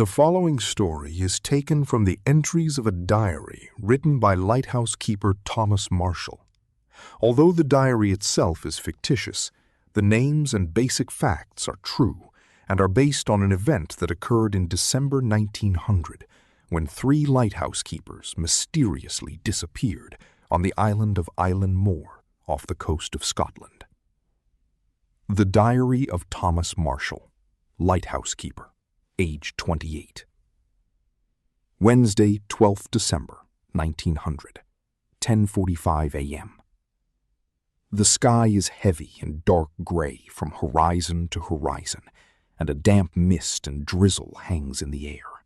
The following story is taken from the entries of a diary written by lighthouse keeper Thomas Marshall. Although the diary itself is fictitious, the names and basic facts are true and are based on an event that occurred in December 1900, when 3 lighthouse keepers mysteriously disappeared on the island of Island Moor off the coast of Scotland. The Diary of Thomas Marshall, lighthouse keeper, age 28. Wednesday, 12th December, 1900, 10:45 a.m. The sky is heavy and dark gray from horizon to horizon, and a damp mist and drizzle hangs in the air.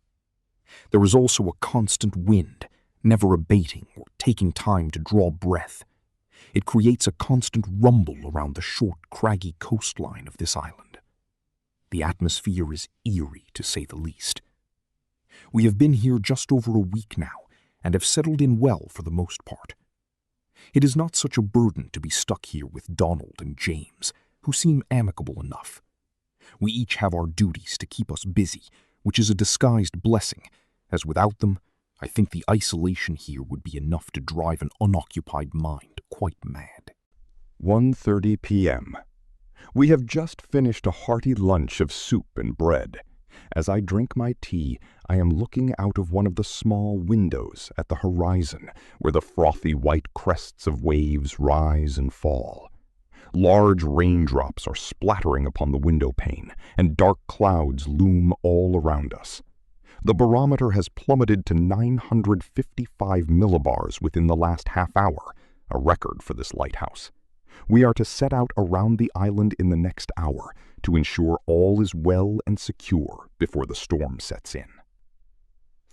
There is also a constant wind, never abating or taking time to draw breath. It creates a constant rumble around the short, craggy coastline of this island. The atmosphere is eerie, to say the least. We have been here just over a week now, and have settled in well for the most part. It is not such a burden to be stuck here with Donald and James, who seem amicable enough. We each have our duties to keep us busy, which is a disguised blessing, as without them, I think the isolation here would be enough to drive an unoccupied mind quite mad. 1:30 p.m. We have just finished a hearty lunch of soup and bread. As I drink my tea, I am looking out of one of the small windows at the horizon, where the frothy white crests of waves rise and fall. Large raindrops are splattering upon the window pane, and dark clouds loom all around us. The barometer has plummeted to 955 millibars within the last half hour, a record for this lighthouse. We are to set out around the island in the next hour to ensure all is well and secure before the storm sets in.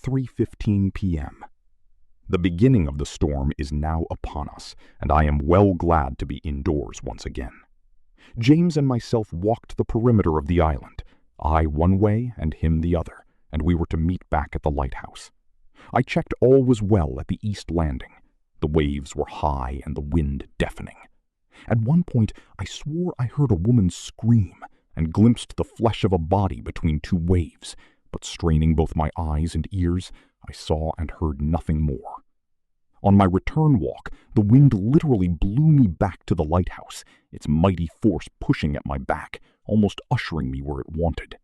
3:15 p.m. The beginning of the storm is now upon us, and I am well glad to be indoors once again. James and myself walked the perimeter of the island, I one way and him the other, and we were to meet back at the lighthouse. I checked all was well at the east landing. The waves were high and the wind deafening. At one point, I swore I heard a woman scream and glimpsed the flesh of a body between 2 waves, but straining both my eyes and ears, I saw and heard nothing more. On my return walk, the wind literally blew me back to the lighthouse, its mighty force pushing at my back, almost ushering me where it wanted.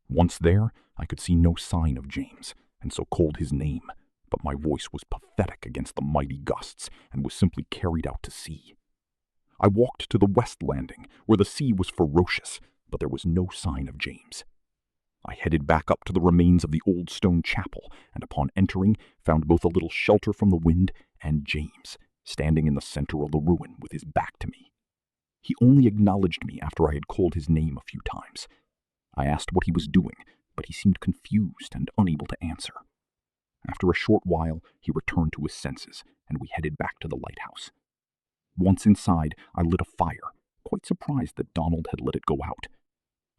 Once there, I could see no sign of James, and so called his name, but my voice was pathetic against the mighty gusts and was simply carried out to sea. I walked to the west landing, where the sea was ferocious, but there was no sign of James. I headed back up to the remains of the old stone chapel, and upon entering, found both a little shelter from the wind and James, standing in the center of the ruin with his back to me. He only acknowledged me after I had called his name a few times. I asked what he was doing, but he seemed confused and unable to answer. After a short while, he returned to his senses, and we headed back to the lighthouse. Once inside, I lit a fire, quite surprised that Donald had let it go out.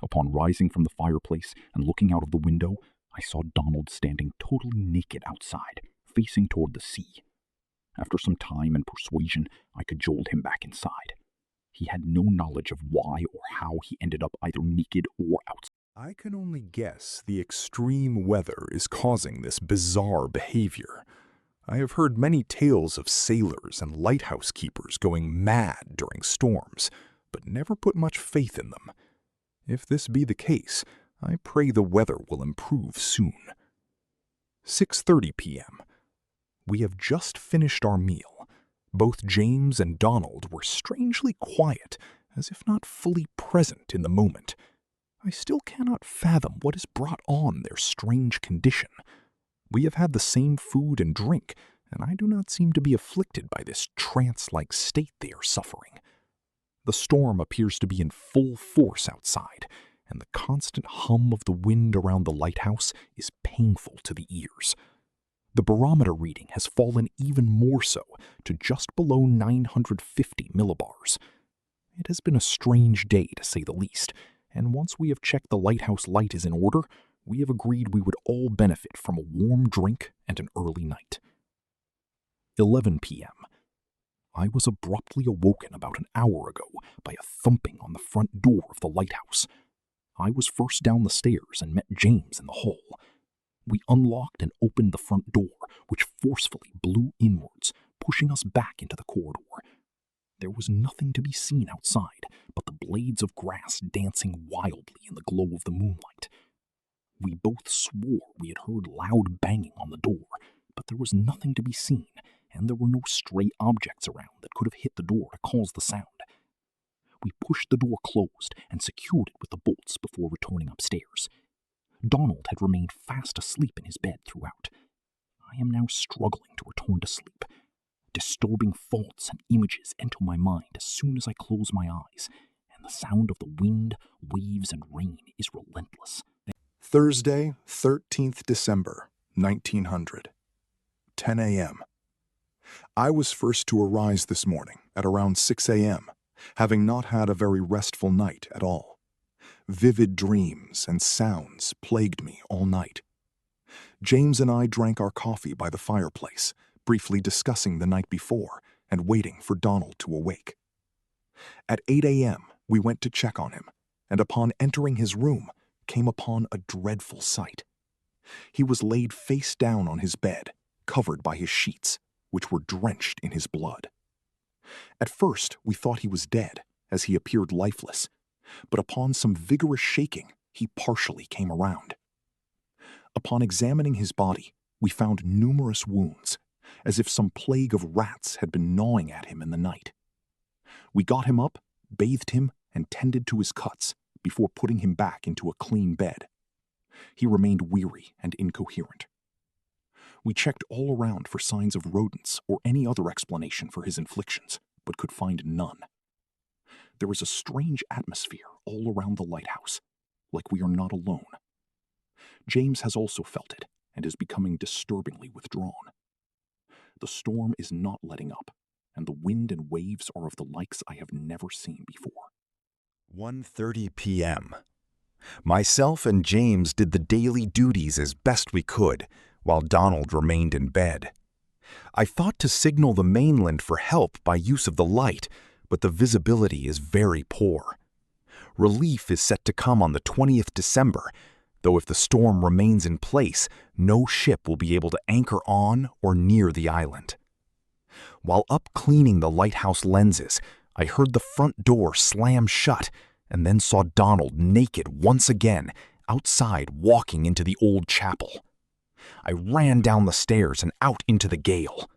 Upon rising from the fireplace and looking out of the window, I saw Donald standing totally naked outside, facing toward the sea. After some time and persuasion, I cajoled him back inside. He had no knowledge of why or how he ended up either naked or outside. I can only guess the extreme weather is causing this bizarre behavior. I have heard many tales of sailors and lighthouse keepers going mad during storms, but never put much faith in them. If this be the case, I pray the weather will improve soon. 6:30 p.m. We have just finished our meal. Both James and Donald were strangely quiet, as if not fully present in the moment. I still cannot fathom what has brought on their strange condition. We have had the same food and drink, and I do not seem to be afflicted by this trance-like state they are suffering. The storm appears to be in full force outside, and the constant hum of the wind around the lighthouse is painful to the ears. The barometer reading has fallen even more so, to just below 950 millibars. It has been a strange day, to say the least, and once we have checked the lighthouse light is in order, we have agreed we would all benefit from a warm drink and an early night. 11 p.m. I was abruptly awoken about an hour ago by a thumping on the front door of the lighthouse. I was first down the stairs and met James in the hall. We unlocked and opened the front door, which forcefully blew inwards, pushing us back into the corridor. There was nothing to be seen outside but the blades of grass dancing wildly in the glow of the moonlight. We both swore we had heard loud banging on the door, but there was nothing to be seen, and there were no stray objects around that could have hit the door to cause the sound. We pushed the door closed and secured it with the bolts before returning upstairs. Donald had remained fast asleep in his bed throughout. I am now struggling to return to sleep. Disturbing thoughts and images enter my mind as soon as I close my eyes, and the sound of the wind, waves, and rain is relentless. Thursday, 13th December, 1900. 10 a.m. I was first to arise this morning at around 6 a.m., having not had a very restful night at all. Vivid dreams and sounds plagued me all night. James and I drank our coffee by the fireplace, briefly discussing the night before and waiting for Donald to awake. At 8 a.m., we went to check on him, and upon entering his room, came upon a dreadful sight. He was laid face down on his bed, covered by his sheets, which were drenched in his blood. At first, we thought he was dead, as he appeared lifeless, but upon some vigorous shaking, he partially came around. Upon examining his body, we found numerous wounds, as if some plague of rats had been gnawing at him in the night. We got him up, bathed him, and tended to his cuts before putting him back into a clean bed. He remained weary and incoherent. We checked all around for signs of rodents or any other explanation for his inflictions, but could find none. There is a strange atmosphere all around the lighthouse, like we are not alone. James has also felt it and is becoming disturbingly withdrawn. The storm is not letting up, and the wind and waves are of the likes I have never seen before. 1:30 p.m. Myself and James did the daily duties as best we could, while Donald remained in bed. I thought to signal the mainland for help by use of the light, but the visibility is very poor. Relief is set to come on the 20th December, though if the storm remains in place, no ship will be able to anchor on or near the island. While up cleaning the lighthouse lenses, I heard the front door slam shut and then saw Donald naked once again outside walking into the old chapel. I ran down the stairs and out into the gale.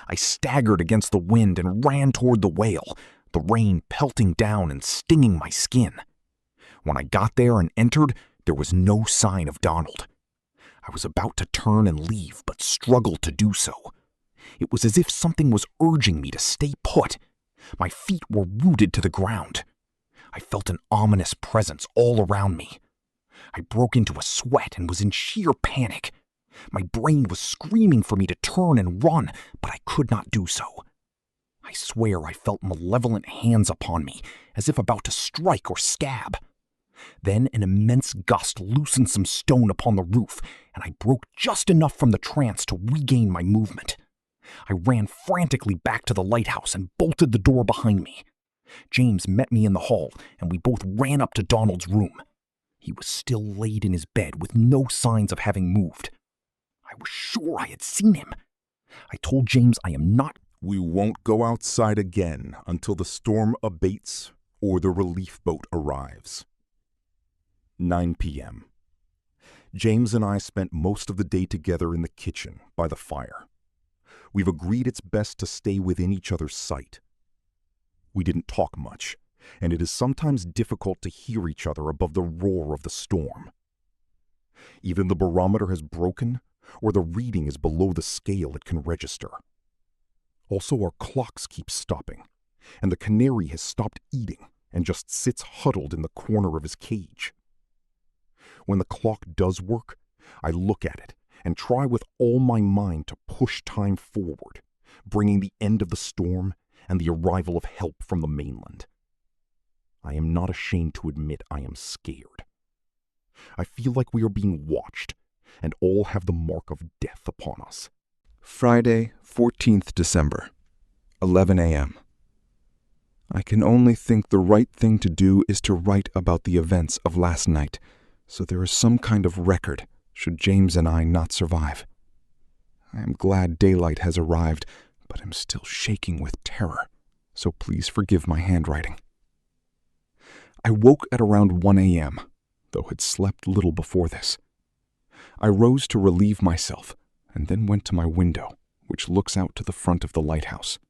I staggered against the wind and ran toward the whale, the rain pelting down and stinging my skin. When I got there and entered, there was no sign of Donald. I was about to turn and leave, but struggled to do so. It was as if something was urging me to stay put. My feet were rooted to the ground. I felt an ominous presence all around me. I broke into a sweat and was in sheer panic. My brain was screaming for me to turn and run, but I could not do so. I swear I felt malevolent hands upon me, as if about to strike or stab. Then an immense gust loosened some stone upon the roof, and I broke just enough from the trance to regain my movement. I ran frantically back to the lighthouse and bolted the door behind me. James met me in the hall, and we both ran up to Donald's room. He was still laid in his bed with no signs of having moved. I was sure I had seen him. I told James I am not. We won't go outside again until the storm abates or the relief boat arrives. 9 p.m. James and I spent most of the day together in the kitchen by the fire. We've agreed it's best to stay within each other's sight. We didn't talk much, and it is sometimes difficult to hear each other above the roar of the storm. Either the barometer has broken, or the reading is below the scale it can register. Also, our clocks keep stopping, and the canary has stopped eating and just sits huddled in the corner of his cage. When the clock does work, I look at it and try with all my mind to push time forward, bringing the end of the storm and the arrival of help from the mainland. I am not ashamed to admit I am scared. I feel like we are being watched, and all have the mark of death upon us. Friday, 14th December, 11 a.m. I can only think the right thing to do is to write about the events of last night, so there is some kind of record should James and I not survive. I am glad daylight has arrived, but am still shaking with terror, so please forgive my handwriting. I woke at around 1 a.m., though had slept little before this. I rose to relieve myself, and then went to my window, which looks out to the front of the lighthouse.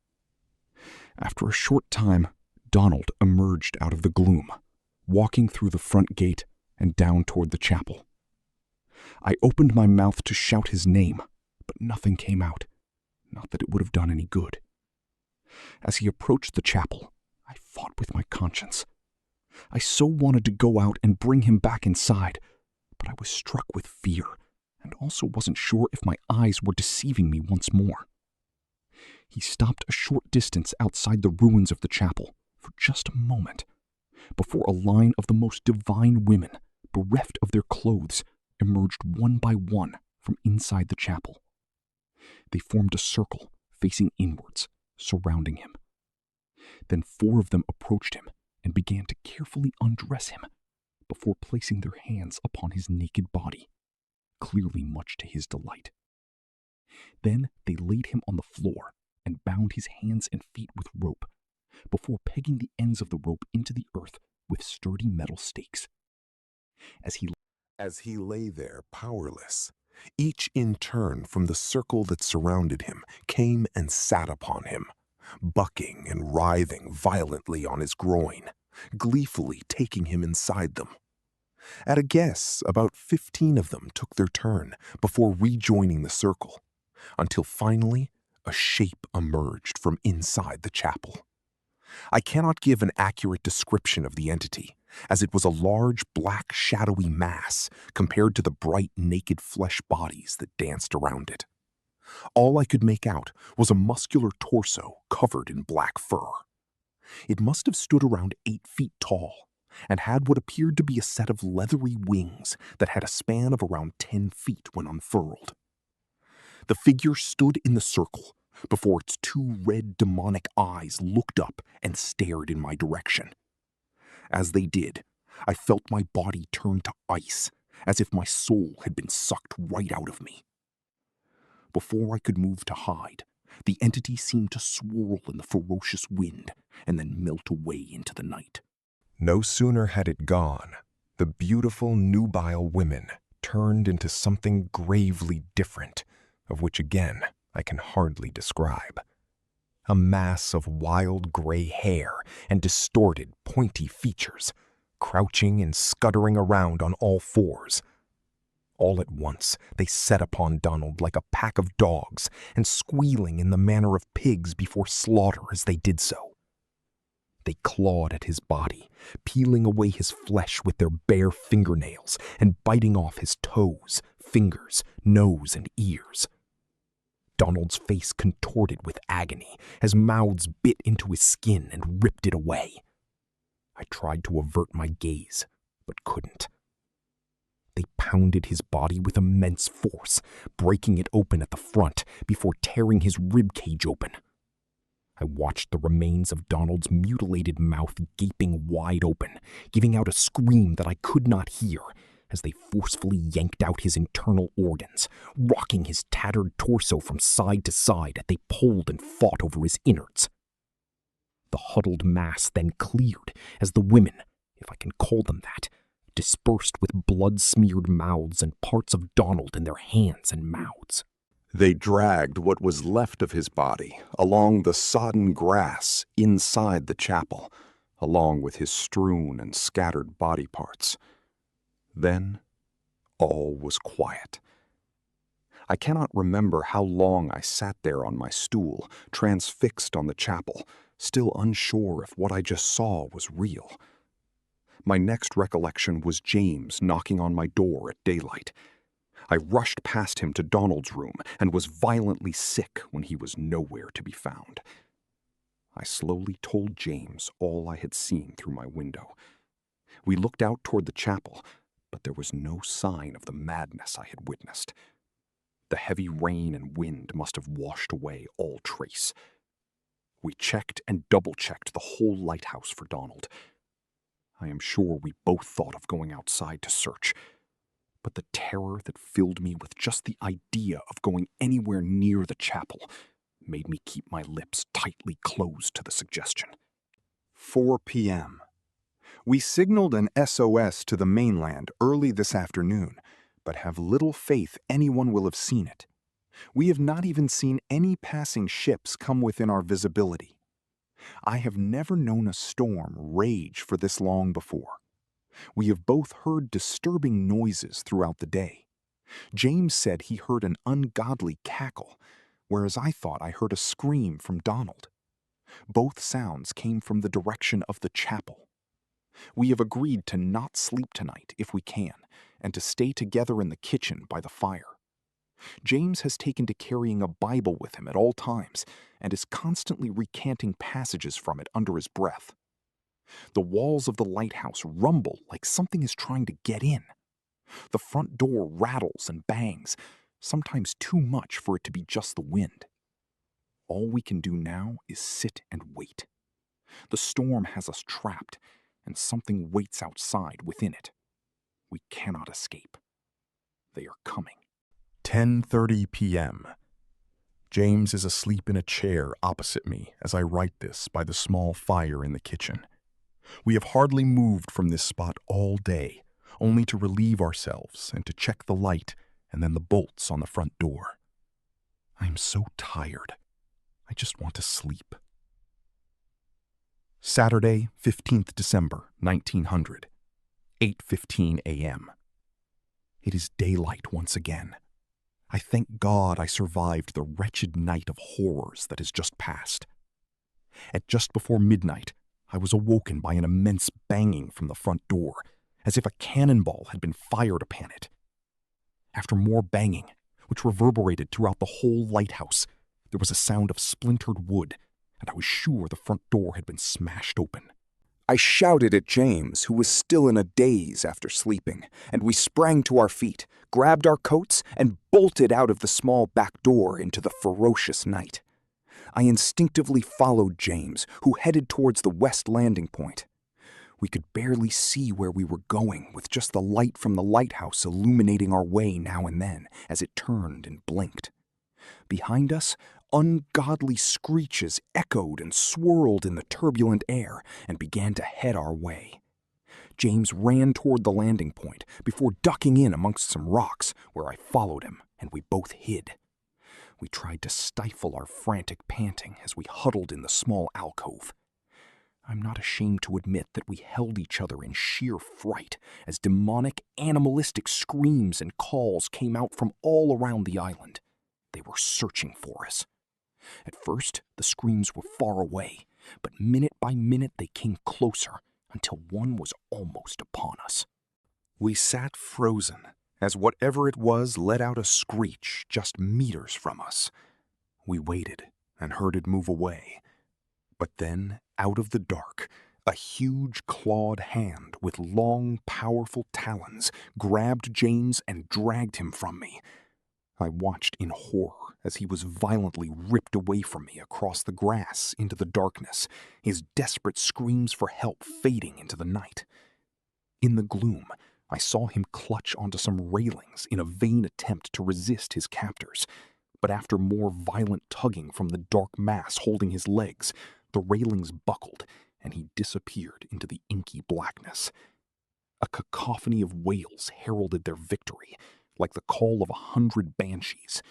After a short time, Donald emerged out of the gloom, walking through the front gate and down toward the chapel. I opened my mouth to shout his name, but nothing came out, not that it would have done any good. As he approached the chapel, I fought with my conscience. I so wanted to go out and bring him back inside, but I was struck with fear and also wasn't sure if my eyes were deceiving me once more. He stopped a short distance outside the ruins of the chapel for just a moment, before a line of the most divine women, bereft of their clothes, emerged one by one from inside the chapel. They formed a circle facing inwards, surrounding him. Then 4 of them approached him and began to carefully undress him before placing their hands upon his naked body, clearly much to his delight. Then they laid him on the floor and bound his hands and feet with rope, before pegging the ends of the rope into the earth with sturdy metal stakes. As he lay there powerless, each in turn from the circle that surrounded him came and sat upon him, bucking and writhing violently on his groin, gleefully taking him inside them. At a guess, about 15 of them took their turn before rejoining the circle, until finally a shape emerged from inside the chapel. I cannot give an accurate description of the entity, as it was a large black shadowy mass compared to the bright naked flesh bodies that danced around it. All I could make out was a muscular torso covered in black fur. It must have stood around 8 feet tall, and had what appeared to be a set of leathery wings that had a span of around 10 feet when unfurled. The figure stood in the circle before its 2 red demonic eyes looked up and stared in my direction. As they did, I felt my body turn to ice, as if my soul had been sucked right out of me. Before I could move to hide, the entity seemed to swirl in the ferocious wind and then melt away into the night. No sooner had it gone, the beautiful nubile women turned into something gravely different, of which again I can hardly describe. A mass of wild gray hair and distorted, pointy features, crouching and scuttering around on all 4s. All at once, they set upon Donald like a pack of dogs, and squealing in the manner of pigs before slaughter as they did so. They clawed at his body, peeling away his flesh with their bare fingernails and biting off his toes, fingers, nose, and ears. Donald's face contorted with agony as mouths bit into his skin and ripped it away. I tried to avert my gaze, but couldn't. They pounded his body with immense force, breaking it open at the front before tearing his rib cage open. I watched the remains of Donald's mutilated mouth gaping wide open, giving out a scream that I could not hear as they forcefully yanked out his internal organs, rocking his tattered torso from side to side as they pulled and fought over his innards. The huddled mass then cleared as the women, if I can call them that, dispersed with blood-smeared mouths and parts of Donald in their hands and mouths. They dragged what was left of his body along the sodden grass inside the chapel, along with his strewn and scattered body parts. Then all was quiet. I cannot remember how long I sat there on my stool, transfixed on the chapel, still unsure if what I just saw was real. My next recollection was James knocking on my door at daylight. I rushed past him to Donald's room and was violently sick when he was nowhere to be found. I slowly told James all I had seen through my window. We looked out toward the chapel, but there was no sign of the madness I had witnessed. The heavy rain and wind must have washed away all trace. We checked and double-checked the whole lighthouse for Donald. I am sure we both thought of going outside to search, but the terror that filled me with just the idea of going anywhere near the chapel made me keep my lips tightly closed to the suggestion. 4 p.m. We signaled an SOS to the mainland early this afternoon, but have little faith anyone will have seen it. We have not even seen any passing ships come within our visibility. I have never known a storm rage for this long before. We have both heard disturbing noises throughout the day. James said he heard an ungodly cackle, whereas I thought I heard a scream from Donald. Both sounds came from the direction of the chapel. We have agreed to not sleep tonight if we can, and to stay together in the kitchen by the fire. James has taken to carrying a Bible with him at all times, and is constantly recanting passages from it under his breath. The walls of the lighthouse rumble like something is trying to get in. The front door rattles and bangs, sometimes too much for it to be just the wind. All we can do now is sit and wait. The storm has us trapped, and something waits outside within it. We cannot escape. They are coming. 10:30 p.m. James is asleep in a chair opposite me as I write this by the small fire in the kitchen. We have hardly moved from this spot all day, only to relieve ourselves and to check the light and then the bolts on the front door. I am so tired. I just want to sleep. Saturday, 15th December, 1900, 8:15 a.m. It is daylight once again. I thank God I survived the wretched night of horrors that has just passed. At just before midnight, I was awoken by an immense banging from the front door, as if a cannonball had been fired upon it. After more banging, which reverberated throughout the whole lighthouse, there was a sound of splintered wood, and I was sure the front door had been smashed open. I shouted at James, who was still in a daze after sleeping, and we sprang to our feet, grabbed our coats, and bolted out of the small back door into the ferocious night. I instinctively followed James, who headed towards the west landing point. We could barely see where we were going, with just the light from the lighthouse illuminating our way now and then as it turned and blinked. Behind us, ungodly screeches echoed and swirled in the turbulent air and began to head our way. James ran toward the landing point before ducking in amongst some rocks, where I followed him, and we both hid. We tried to stifle our frantic panting as we huddled in the small alcove. I'm not ashamed to admit that we held each other in sheer fright as demonic, animalistic screams and calls came out from all around the island. They were searching for us. At first, the screams were far away, but minute by minute they came closer until one was almost upon us. We sat frozen as whatever it was let out a screech just meters from us. We waited and heard it move away. But then, out of the dark, a huge clawed hand with long, powerful talons grabbed James and dragged him from me. I watched in horror as he was violently ripped away from me across the grass into the darkness, his desperate screams for help fading into the night. In the gloom, I saw him clutch onto some railings in a vain attempt to resist his captors, but after more violent tugging from the dark mass holding his legs, the railings buckled, and he disappeared into the inky blackness. A cacophony of wails heralded their victory, like the call of 100 banshees.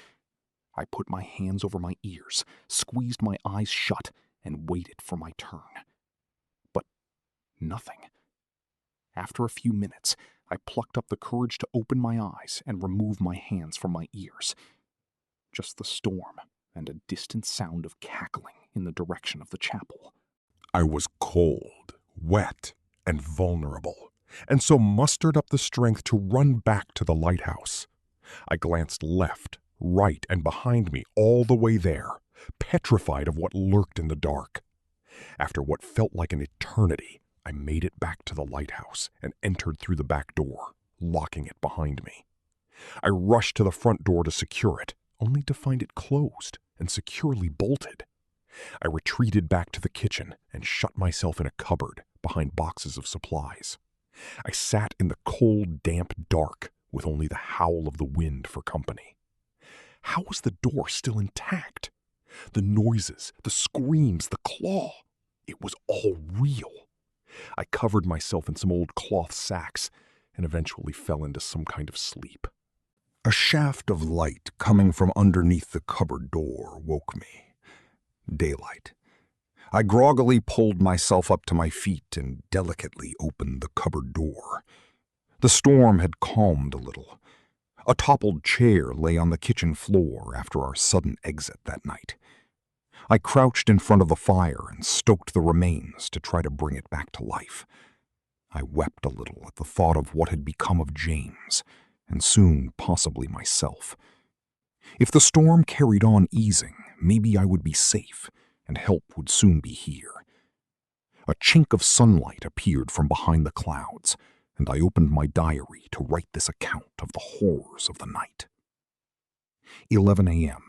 I put my hands over my ears, squeezed my eyes shut, and waited for my turn. But nothing. After a few minutes, I plucked up the courage to open my eyes and remove my hands from my ears. Just the storm and a distant sound of cackling in the direction of the chapel. I was cold, wet, and vulnerable, and so mustered up the strength to run back to the lighthouse. I glanced left, right, and behind me all the way there, petrified of what lurked in the dark. After what felt like an eternity, I made it back to the lighthouse and entered through the back door, locking it behind me. I rushed to the front door to secure it, only to find it closed and securely bolted. I retreated back to the kitchen and shut myself in a cupboard behind boxes of supplies. I sat in the cold, damp dark, with only the howl of the wind for company. How was the door still intact? The noises, the screams, the claw. It was all real. I covered myself in some old cloth sacks and eventually fell into some kind of sleep. A shaft of light coming from underneath the cupboard door woke me. Daylight. I groggily pulled myself up to my feet and delicately opened the cupboard door. The storm had calmed a little. A toppled chair lay on the kitchen floor after our sudden exit that night. I crouched in front of the fire and stoked the remains to try to bring it back to life. I wept a little at the thought of what had become of James, and soon possibly myself. If the storm carried on easing, maybe I would be safe, and help would soon be here. A chink of sunlight appeared from behind the clouds, and I opened my diary to write this account of the horrors of the night. 11 a.m.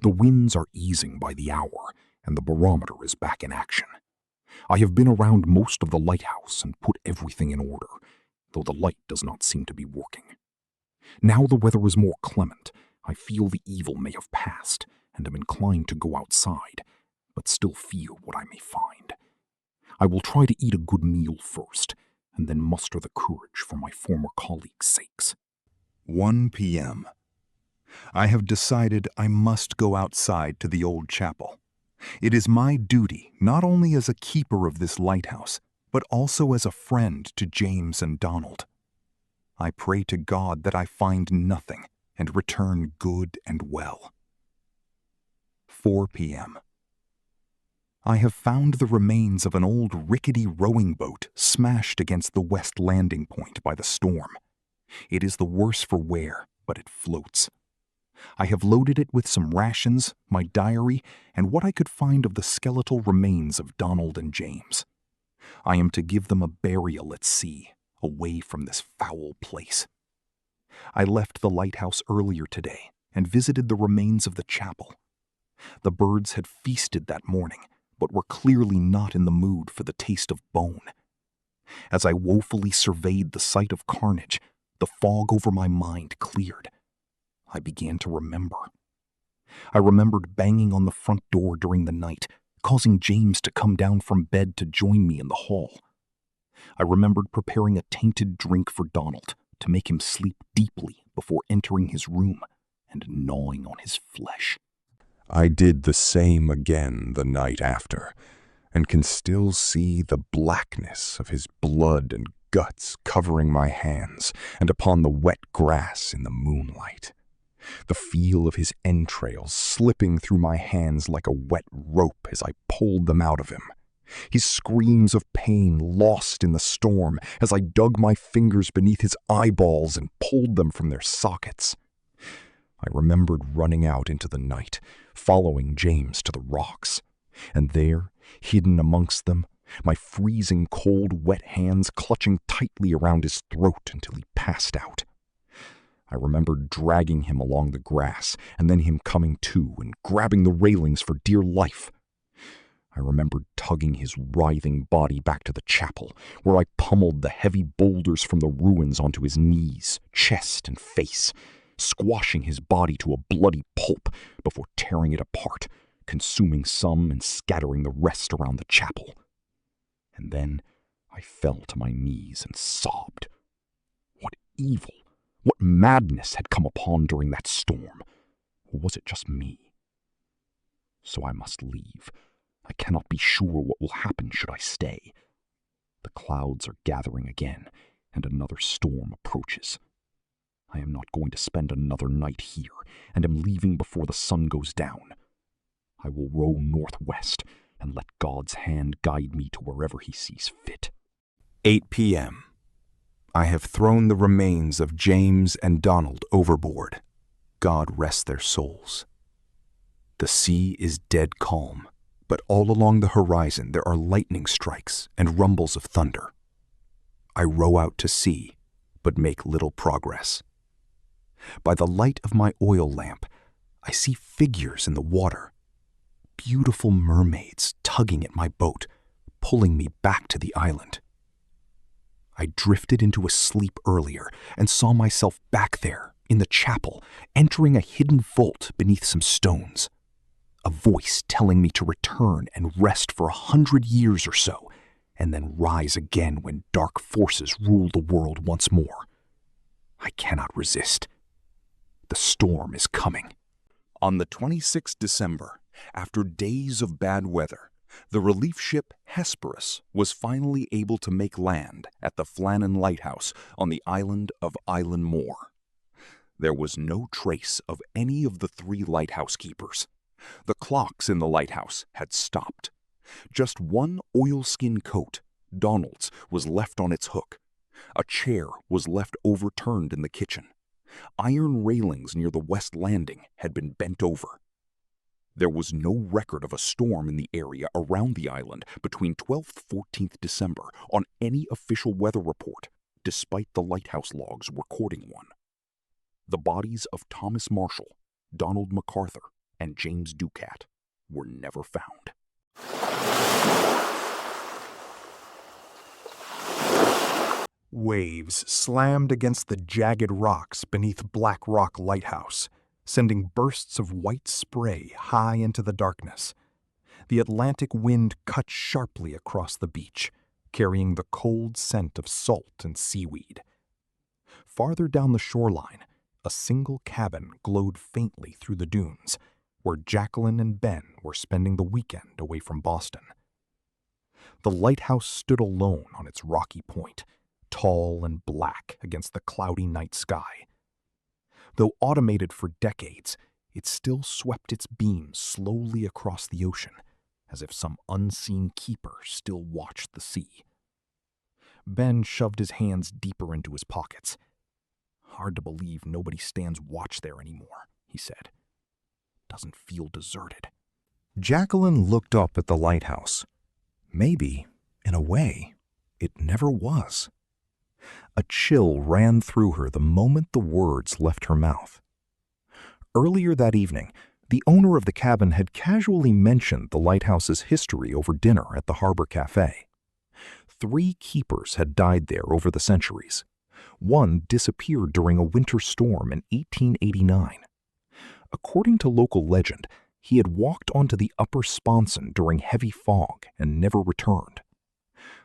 The winds are easing by the hour, and the barometer is back in action. I have been around most of the lighthouse and put everything in order, though the light does not seem to be working. Now the weather is more clement. I feel the evil may have passed, and am inclined to go outside, but still fear what I may find. I will try to eat a good meal first, and then muster the courage for my former colleagues' sakes. 1 p.m. I have decided I must go outside to the old chapel. It is my duty, not only as a keeper of this lighthouse, but also as a friend to James and Donald. I pray to God that I find nothing and return good and well. 4 p.m. I have found the remains of an old rickety rowing boat smashed against the west landing point by the storm. It is the worse for wear, but it floats. I have loaded it with some rations, my diary, and what I could find of the skeletal remains of Donald and James. I am to give them a burial at sea, away from this foul place. I left the lighthouse earlier today and visited the remains of the chapel. The birds had feasted that morning, but were clearly not in the mood for the taste of bone. As I woefully surveyed the site of carnage, the fog over my mind cleared. I began to remember. I remembered banging on the front door during the night, causing James to come down from bed to join me in the hall. I remembered preparing a tainted drink for Donald to make him sleep deeply before entering his room and gnawing on his flesh. I did the same again the night after, and can still see the blackness of his blood and guts covering my hands and upon the wet grass in the moonlight. The feel of his entrails slipping through my hands like a wet rope as I pulled them out of him. His screams of pain lost in the storm as I dug my fingers beneath his eyeballs and pulled them from their sockets. I remembered running out into the night, following James to the rocks, and there, hidden amongst them, my freezing cold wet hands clutching tightly around his throat until he passed out. I remembered dragging him along the grass, and then him coming to and grabbing the railings for dear life. I remembered tugging his writhing body back to the chapel, where I pummeled the heavy boulders from the ruins onto his knees, chest, and face, squashing his body to a bloody pulp before tearing it apart, consuming some and scattering the rest around the chapel. And then I fell to my knees and sobbed. What evil, what madness had come upon during that storm? Or was it just me? So I must leave. I cannot be sure what will happen should I stay. The clouds are gathering again, and another storm approaches. I am not going to spend another night here, and am leaving before the sun goes down. I will row northwest, and let God's hand guide me to wherever he sees fit. 8 p.m. I have thrown the remains of James and Donald overboard. God rest their souls. The sea is dead calm, but all along the horizon there are lightning strikes and rumbles of thunder. I row out to sea, but make little progress. By the light of my oil lamp, I see figures in the water. Beautiful mermaids tugging at my boat, pulling me back to the island. I drifted into a sleep earlier and saw myself back there in the chapel, entering a hidden vault beneath some stones. A voice telling me to return and rest for 100 years or so, and then rise again when dark forces rule the world once more. I cannot resist. The storm is coming. On the 26th December, after days of bad weather, the relief ship Hesperus was finally able to make land at the Flannan lighthouse on the island of Island Moor. There was no trace of any of the 3 lighthouse keepers. The clocks in the lighthouse had stopped. Just one oilskin coat, Donald's, was left on its hook. A chair was left overturned in the kitchen. Iron railings near the west landing had been bent over. There was no record of a storm in the area around the island between 12th–14th December on any official weather report, despite the lighthouse logs recording one. The bodies of Thomas Marshall, Donald MacArthur, and James Ducat were never found. Waves slammed against the jagged rocks beneath Black Rock Lighthouse, sending bursts of white spray high into the darkness. The Atlantic wind cut sharply across the beach, carrying the cold scent of salt and seaweed. Farther down the shoreline, a single cabin glowed faintly through the dunes, where Jacqueline and Ben were spending the weekend away from Boston. The lighthouse stood alone on its rocky point, tall and black against the cloudy night sky. Though automated for decades, it still swept its beams slowly across the ocean, as if some unseen keeper still watched the sea. Ben shoved his hands deeper into his pockets. "Hard to believe nobody stands watch there anymore," he said. "Doesn't feel deserted." Jacqueline looked up at the lighthouse. Maybe, in a way, it never was. A chill ran through her the moment the words left her mouth. Earlier that evening, the owner of the cabin had casually mentioned the lighthouse's history over dinner at the Harbor Cafe. 3 keepers had died there over the centuries. One disappeared during a winter storm in 1889. According to local legend, he had walked onto the upper sponson during heavy fog and never returned.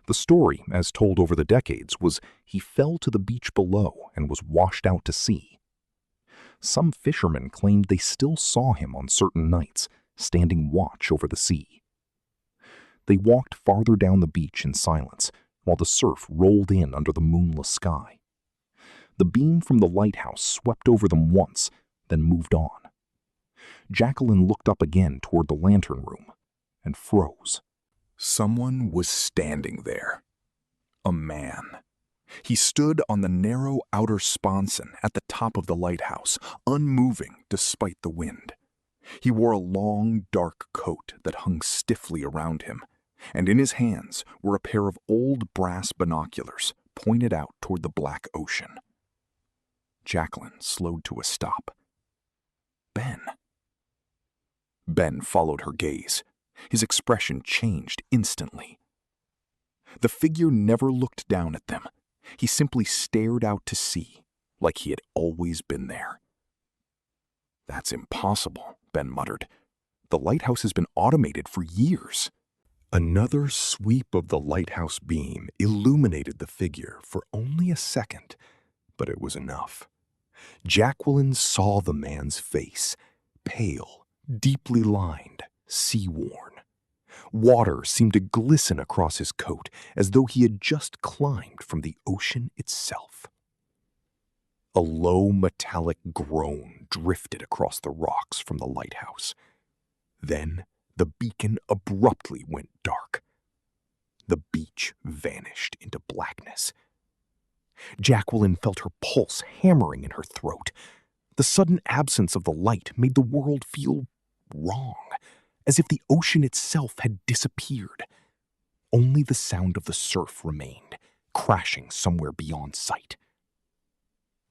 The story, as told over the decades, was he fell to the beach below and was washed out to sea. Some fishermen claimed they still saw him on certain nights, standing watch over the sea. They walked farther down the beach in silence, while the surf rolled in under the moonless sky. The beam from the lighthouse swept over them once, then moved on. Jacqueline looked up again toward the lantern room and froze. Someone was standing there. A man. He stood on the narrow outer sponson at the top of the lighthouse, unmoving despite the wind. He wore a long, dark coat that hung stiffly around him, and in his hands were a pair of old brass binoculars pointed out toward the black ocean. Jacqueline slowed to a stop. Ben. Ben followed her gaze. His expression changed instantly. The figure never looked down at them. He simply stared out to sea, like he had always been there. "That's impossible," Ben muttered. "The lighthouse has been automated for years." Another sweep of the lighthouse beam illuminated the figure for only a second, but it was enough. Jacqueline saw the man's face, pale, deeply lined, sea-worn. Water seemed to glisten across his coat as though he had just climbed from the ocean itself. A low metallic groan drifted across the rocks from the lighthouse. Then the beacon abruptly went dark. The beach vanished into blackness. Jacqueline felt her pulse hammering in her throat. The sudden absence of the light made the world feel wrong, as if the ocean itself had disappeared. Only the sound of the surf remained, crashing somewhere beyond sight.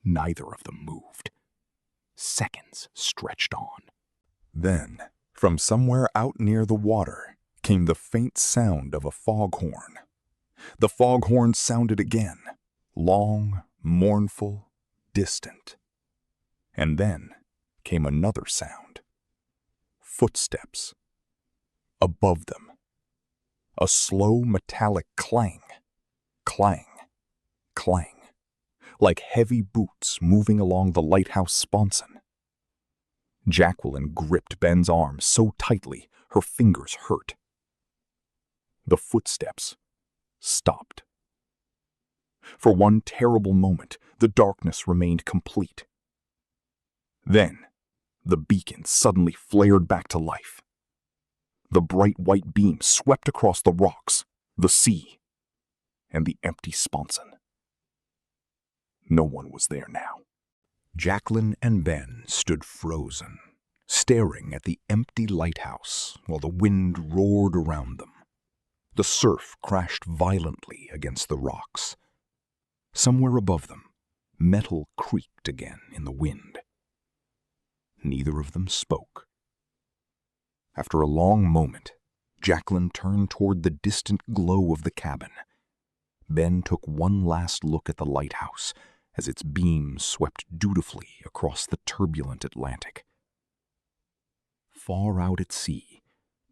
Neither of them moved. Seconds stretched on. Then, from somewhere out near the water, came the faint sound of a foghorn. The foghorn sounded again, long, mournful, distant. And then came another sound. Footsteps. Above them. A slow metallic clang. Clang. Clang. Like heavy boots moving along the lighthouse sponson. Jacqueline gripped Ben's arm so tightly her fingers hurt. The footsteps stopped. For one terrible moment, the darkness remained complete. Then, the beacon suddenly flared back to life. The bright white beam swept across the rocks, the sea, and the empty sponson. No one was there now. Jacqueline and Ben stood frozen, staring at the empty lighthouse while the wind roared around them. The surf crashed violently against the rocks. Somewhere above them, metal creaked again in the wind. Neither of them spoke. After a long moment, Jacqueline turned toward the distant glow of the cabin. Ben took one last look at the lighthouse as its beams swept dutifully across the turbulent Atlantic. Far out at sea,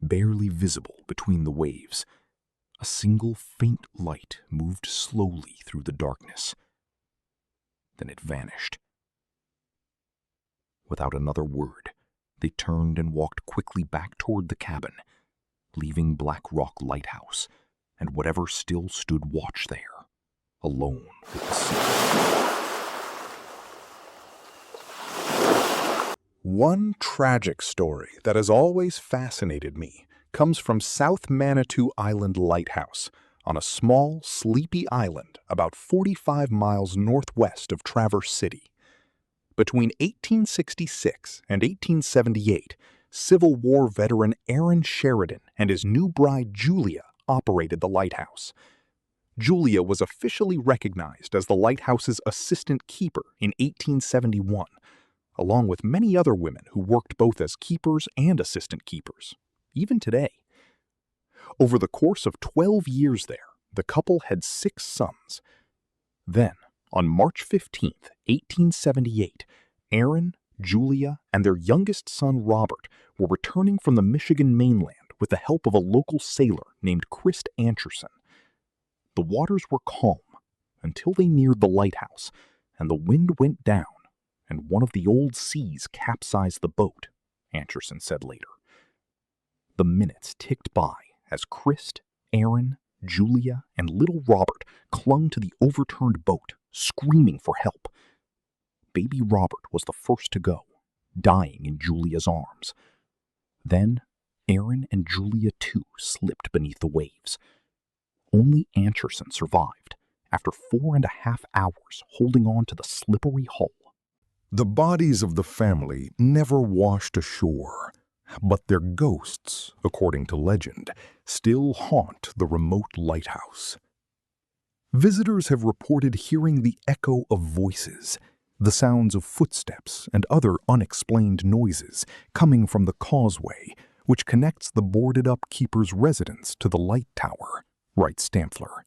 barely visible between the waves, a single faint light moved slowly through the darkness. Then it vanished. Without another word, they turned and walked quickly back toward the cabin, leaving Black Rock Lighthouse and whatever still stood watch there, alone with the sea. One tragic story that has always fascinated me comes from South Manitou Island Lighthouse, on a small, sleepy island about 45 miles northwest of Traverse City. Between 1866 and 1878, Civil War veteran Aaron Sheridan and his new bride Julia operated the lighthouse. Julia was officially recognized as the lighthouse's assistant keeper in 1871, along with many other women who worked both as keepers and assistant keepers, even today. Over the course of 12 years there, the couple had 6 sons. Then, on March 15, 1878, Aaron, Julia, and their youngest son Robert were returning from the Michigan mainland with the help of a local sailor named Chris Ancherson. The waters were calm until they neared the lighthouse, and the wind went down, and one of the old seas capsized the boat, Ancherson said later. The minutes ticked by as Chris, Aaron, Julia, and little Robert clung to the overturned boat, screaming for help. Baby Robert was the first to go, dying in Julia's arms. Then, Aaron and Julia too slipped beneath the waves. Only Ancherson survived, after 4.5 hours holding on to the slippery hull. The bodies of the family never washed ashore, but their ghosts, according to legend, still haunt the remote lighthouse. Visitors have reported hearing the echo of voices, the sounds of footsteps and other unexplained noises coming from the causeway which connects the boarded-up keeper's residence to the light tower, writes Stamfler.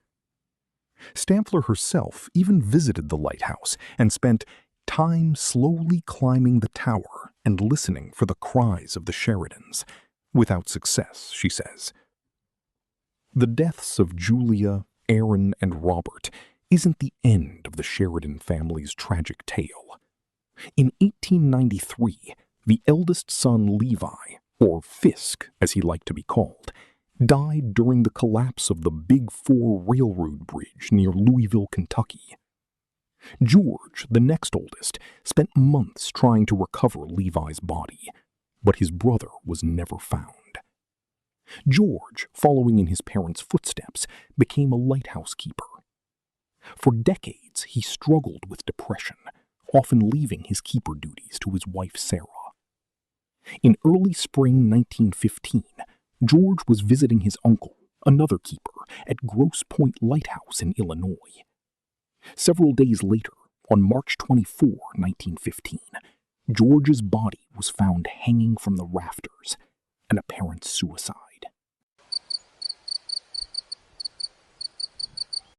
Stamfler herself even visited the lighthouse and spent time slowly climbing the tower and listening for the cries of the Sheridans, without success, she says. The deaths of Julia, Aaron, and Robert isn't the end of the Sheridan family's tragic tale. In 1893, the eldest son Levi, or Fisk as he liked to be called, died during the collapse of the Big 4 railroad bridge near Louisville, Kentucky. George, the next oldest, spent months trying to recover Levi's body, but his brother was never found. George, following in his parents' footsteps, became a lighthouse keeper. For decades, he struggled with depression, often leaving his keeper duties to his wife Sarah. In early spring 1915, George was visiting his uncle, another keeper, at Grosse Pointe Lighthouse in Illinois. Several days later, on March 24, 1915, George's body was found hanging from the rafters, an apparent suicide.